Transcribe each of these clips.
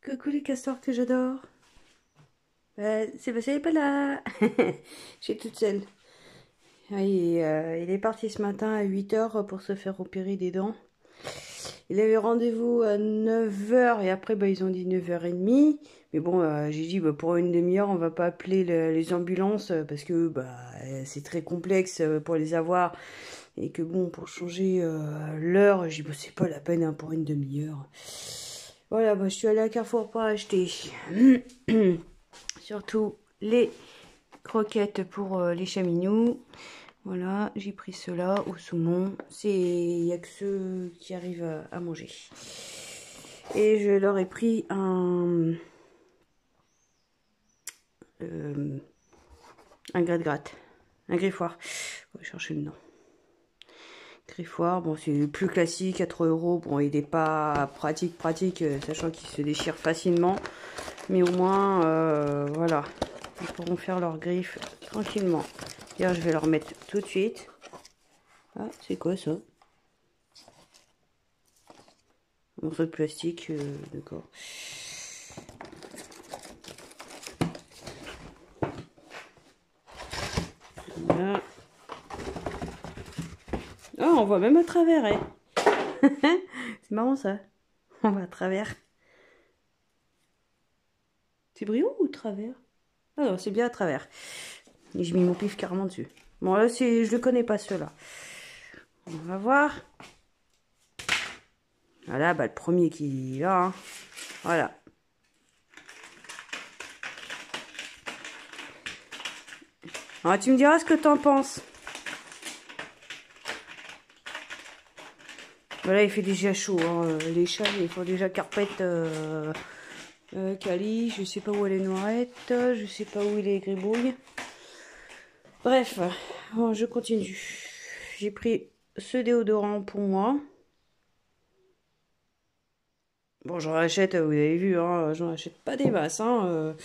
Coucou les castors que j'adore. Sébastien n'est pas là. Je suis toute seule. Il est parti ce matin à 8 h pour se faire opérer des dents. Il avait rendez-vous à 9 h et après ils ont dit 9 h 30. Mais bon, j'ai dit pour une demi-heure on va pas appeler les ambulances parce que c'est très complexe pour les avoir. Et que bon, pour changer l'heure, j'ai dit c'est pas la peine pour une demi-heure. Voilà, je suis allée à Carrefour pour acheter surtout les croquettes pour les chaminous. Voilà, j'ai pris ceux-là au saumon. Il n'y a que ceux qui arrivent à manger. Et je leur ai pris un gratte-gratte, un griffoir. On va chercher le nom. Griffoir, bon c'est plus classique à 3 €. Bon, il n'est pas pratique, sachant qu'il se déchire facilement. Mais au moins, voilà, ils pourront faire leur griffe tranquillement. D'ailleurs, je vais leur mettre tout de suite. Ah, c'est quoi ça? Un morceau de plastique, d'accord. Voilà. Oh, on voit même à travers, hein. C'est marrant ça. On voit à travers. C'est brillant ou travers? Ah non, c'est bien à travers. Et j'ai mis mon pif carrément dessus. Bon, là, je le connais pas, ceux-là. On va voir. Voilà, le premier qui est là. Hein. Voilà. Alors, tu me diras ce que t'en penses. Voilà, il fait déjà chaud. Hein. Les chats, ils font déjà carpette Cali. Je sais pas où elle est Noirette. Je sais pas où il est Gribouille. Bref, bon, je continue. J'ai pris ce déodorant pour moi. Bon, j'en achète, vous avez vu, hein, j'en achète pas des masses. Hein,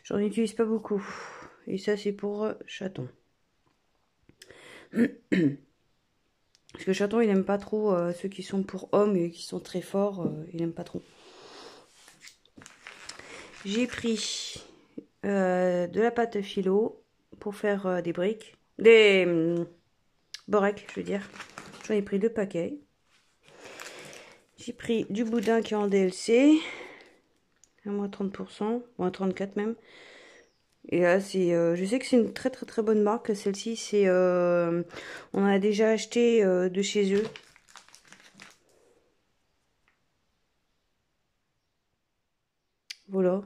j'en utilise pas beaucoup. Et ça, c'est pour chaton. Parce que chaton, il aime pas trop ceux qui sont pour hommes et qui sont très forts. Il aime pas trop. J'ai pris de la pâte philo pour faire des briques. Des borecs, je veux dire. J'en ai pris 2 paquets. J'ai pris du boudin qui est en DLC. À moins 30%. Moins 34 même. Et là, je sais que c'est une très très très bonne marque. Celle-ci, on a déjà acheté de chez eux. Voilà.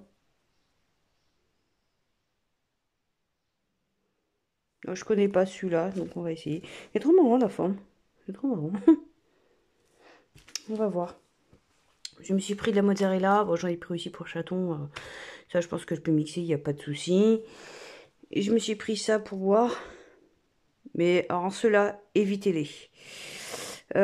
Alors, je connais pas celui-là, donc on va essayer. Il est trop marrant la forme. C'est trop marrant. On va voir. Je me suis pris de la mozzarella. Bon, j'en ai pris aussi pour chaton. Ça, je pense que je peux mixer, il n'y a pas de souci. Et je me suis pris ça pour boire. Mais en ceux-là, évitez-les. Ceux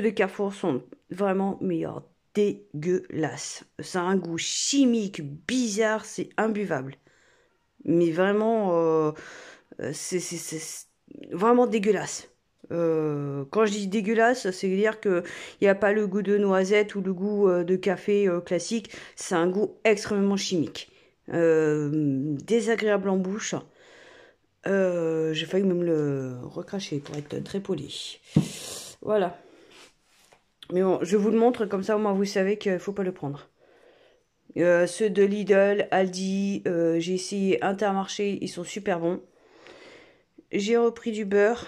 de Carrefour sont vraiment meilleurs. Dégueulasse. Ça a un goût chimique, bizarre, c'est imbuvable. Mais vraiment, c'est vraiment dégueulasse. Quand je dis dégueulasse, c'est dire qu'il n'y a pas le goût de noisette ou le goût de café classique. C'est un goût extrêmement chimique. Désagréable en bouche. J'ai failli même le recracher pour être très poli. Voilà. Mais bon, je vous le montre, comme ça au moins vous savez qu'il ne faut pas le prendre. Ceux de Lidl, Aldi, j'ai essayé Intermarché, ils sont super bons. J'ai repris du beurre,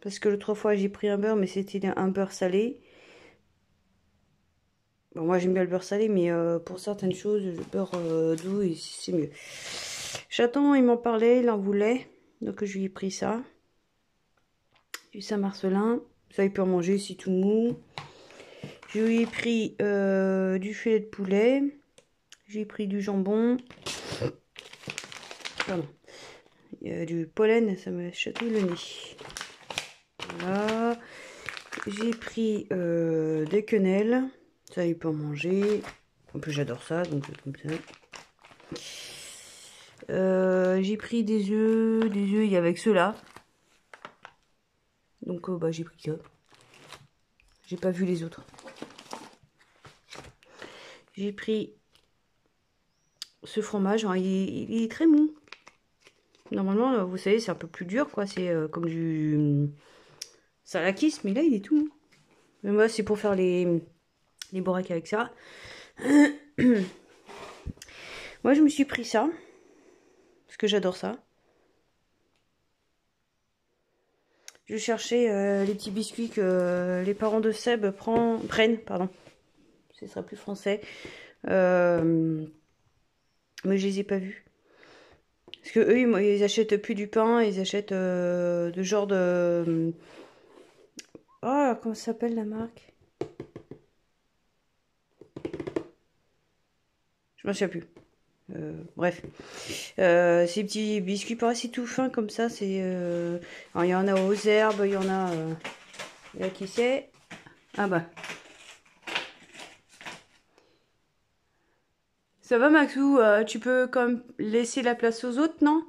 parce que l'autre fois j'ai pris un beurre, mais c'était un beurre salé. Bon, moi j'aime bien le beurre salé, mais pour certaines choses, le beurre doux, c'est mieux. Chaton, il m'en parlait, il en voulait, donc je lui ai pris ça. Du Saint-Marcelin, ça il peut en manger, c'est tout mou. Je lui ai pris du filet de poulet. J'ai pris du jambon. Pardon. Du pollen, ça me chatouille le nez. Voilà. J'ai pris des quenelles. Ça, il peut en manger. En plus, j'adore ça, donc comme ça. J'ai pris des œufs. Il y avait que ceux-là. Donc, j'ai pris que. J'ai pas vu les autres. j'ai pris ce fromage. Alors, il est très mou. Normalement, vous savez, c'est un peu plus dur, quoi. C'est comme du salakis, mais là, il est tout mou. Mais moi, c'est pour faire les boracs avec ça. Moi, je me suis pris ça. Parce que j'adore ça. Je cherchais les petits biscuits que les parents de Seb prennent. Pardon. Ce serait plus français. Mais je les ai pas vus. Parce que eux, ils achètent plus du pain. Ils achètent de genre de... Oh, comment ça s'appelle la marque? Je m'en souviens plus. Bref. Ces petits biscuits, pareil, c'est tout fin comme ça. C'est, il y en a aux herbes, il y en a... là, qui c'est? Ah bah. Ça va, Maxou? Tu peux comme laisser la place aux autres, non?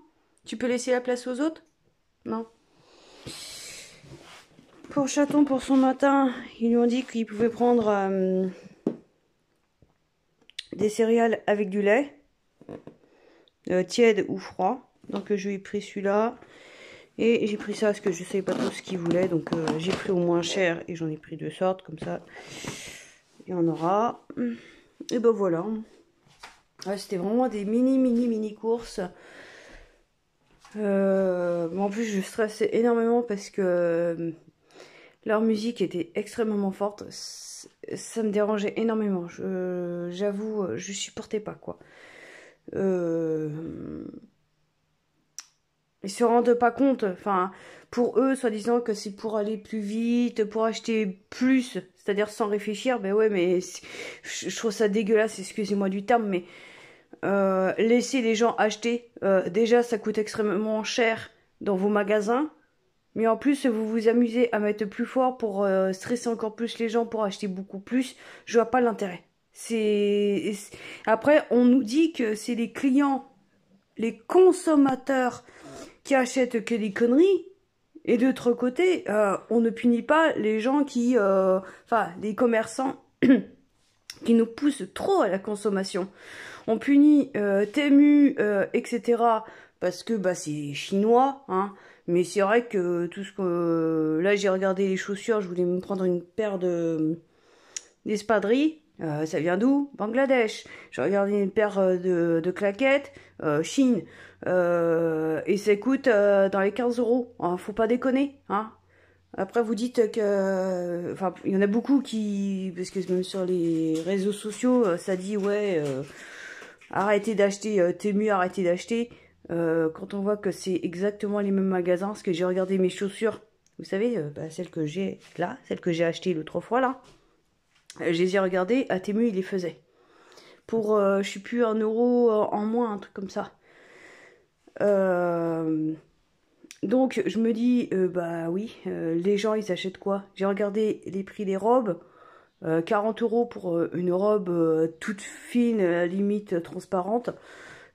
Tu peux laisser la place aux autres? Non. Pour Chaton, pour son matin, ils lui ont dit qu'il pouvait prendre des céréales avec du lait, tiède ou froid. Donc je lui ai pris celui-là. Et j'ai pris ça parce que je ne savais pas trop ce qu'il voulait. Donc j'ai pris au moins cher et j'en ai pris 2 sortes. Comme ça, il y en aura. Et ben voilà. Ouais, c'était vraiment des mini courses. En plus, je stressais énormément parce que leur musique était extrêmement forte. Ça me dérangeait énormément. J'avoue, je supportais pas, quoi. Ils se rendent pas compte. Enfin, pour eux, soi-disant que c'est pour aller plus vite, pour acheter plus, c'est-à-dire sans réfléchir. Ben ouais, mais je trouve ça dégueulasse, excusez-moi du terme, mais laisser les gens acheter. Déjà, ça coûte extrêmement cher dans vos magasins. Mais en plus, vous vous amusez à mettre plus fort pour stresser encore plus les gens pour acheter beaucoup plus. Je vois pas l'intérêt. Après, on nous dit que c'est les clients, les consommateurs qui achètent que des conneries. Et de l'autre côté, on ne punit pas les gens qui... Enfin, les commerçants qui nous poussent trop à la consommation. On punit Temu, etc. parce que bah, c'est chinois, hein. Mais c'est vrai que tout ce que... Là, j'ai regardé les chaussures, je voulais me prendre une paire d'espadrilles. Ça vient d'où? Bangladesh. J'ai regardé une paire de claquettes, Chine. Et ça coûte dans les 15 €. Hein, faut pas déconner, hein. Après, vous dites que... Enfin, il y en a beaucoup qui... Parce que même sur les réseaux sociaux, ça dit, ouais... arrêtez d'acheter, Temu, arrêtez d'acheter. Quand on voit que c'est exactement les mêmes magasins, parce que j'ai regardé mes chaussures, vous savez, bah, celles que j'ai là, celles que j'ai achetées l'autre fois là, je les ai regardées, à Temu, ils les faisaient. Pour, je sais plus, 1 € en moins, un truc comme ça. Donc, je me dis, bah oui, les gens, ils achètent quoi? J'ai regardé les prix des robes. 40 € pour une robe toute fine, à la limite transparente.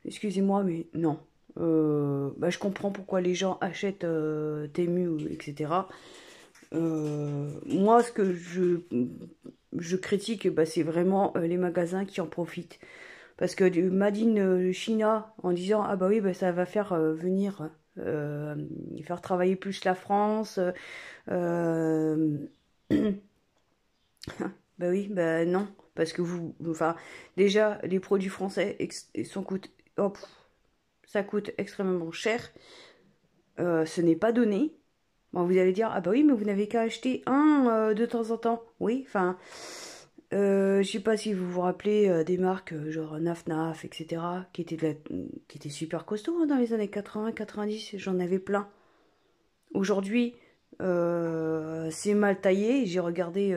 Excusez-moi, mais non. Bah, je comprends pourquoi les gens achètent Temu, etc. Moi, ce que je critique, bah, c'est vraiment les magasins qui en profitent. Parce que du Made in China, en disant, ah bah oui, bah, ça va faire venir, faire travailler plus la France. Bah oui, bah non. Parce que enfin, déjà, les produits français ça coûte extrêmement cher. Ce n'est pas donné. Bon, vous allez dire, ah bah oui, mais vous n'avez qu'à acheter un de temps en temps. Oui, enfin, je sais pas si vous vous rappelez des marques genre Naf, etc., qui étaient super costauds hein, dans les années 80-90. J'en avais plein. Aujourd'hui, c'est mal taillé. J'ai regardé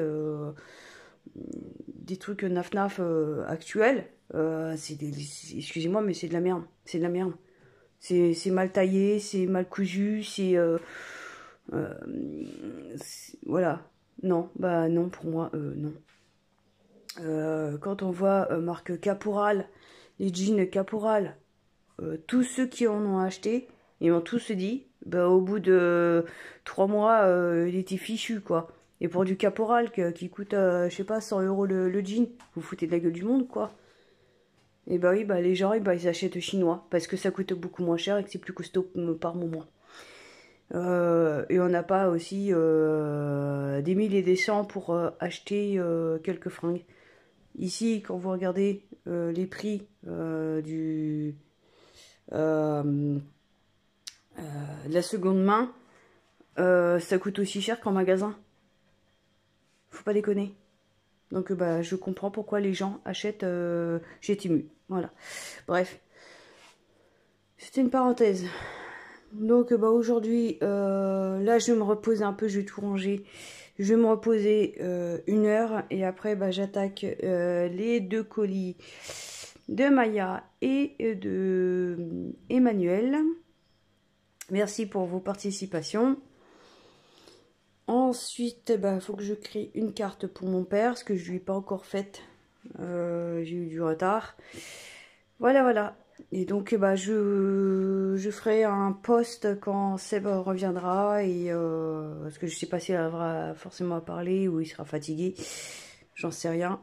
des trucs Naf actuels. Excusez-moi, mais c'est de la merde. C'est de la merde. C'est mal taillé, c'est mal cousu, voilà. Non, bah non, pour moi, non. Quand on voit marque Caporal, les jeans Caporal, tous ceux qui en ont acheté, ils m'ont tous dit, bah au bout de 3 mois, il était fichu, quoi. Et pour du caporal qui coûte, je sais pas, 100 € le jean, vous foutez de la gueule du monde, quoi. Et bah oui, bah les gens, ils achètent chinois, parce que ça coûte beaucoup moins cher et que c'est plus costaud par moment. Et on n'a pas aussi des mille et des cents pour acheter quelques fringues. Ici, quand vous regardez les prix de la seconde main, ça coûte aussi cher qu'en magasin. Faut pas déconner. Donc bah je comprends pourquoi les gens achètent chez Temu. Voilà. Bref. C'était une parenthèse. Donc bah aujourd'hui, là je vais me reposer un peu, je vais tout ranger. Je vais me reposer 1 heure et après bah, j'attaque les 2 colis de Maya et de Emmanuel. Merci pour vos participations. Ensuite, il faut que je crée une carte pour mon père, ce que je ne lui ai pas encore faite. J'ai eu du retard. Voilà, voilà. Et donc, je ferai un post quand Seb reviendra. Et, parce que je ne sais pas s'il arrivera forcément à parler ou il sera fatigué. J'en sais rien.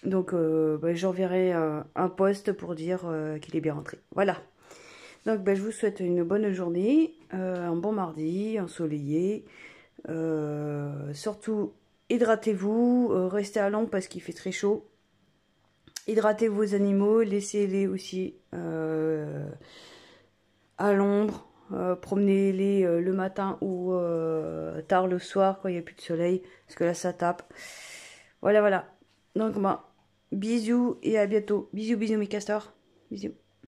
Donc, j'enverrai un post pour dire qu'il est bien rentré. Voilà. Donc, je vous souhaite une bonne journée, un bon mardi, ensoleillé. Surtout, hydratez-vous, restez à l'ombre parce qu'il fait très chaud. Hydratez vos animaux, laissez-les aussi à l'ombre. Promenez-les le matin ou tard le soir quand il n'y a plus de soleil, parce que là ça tape. Voilà, voilà. Donc, bisous et à bientôt. Bisous, bisous mes castors. Bisous.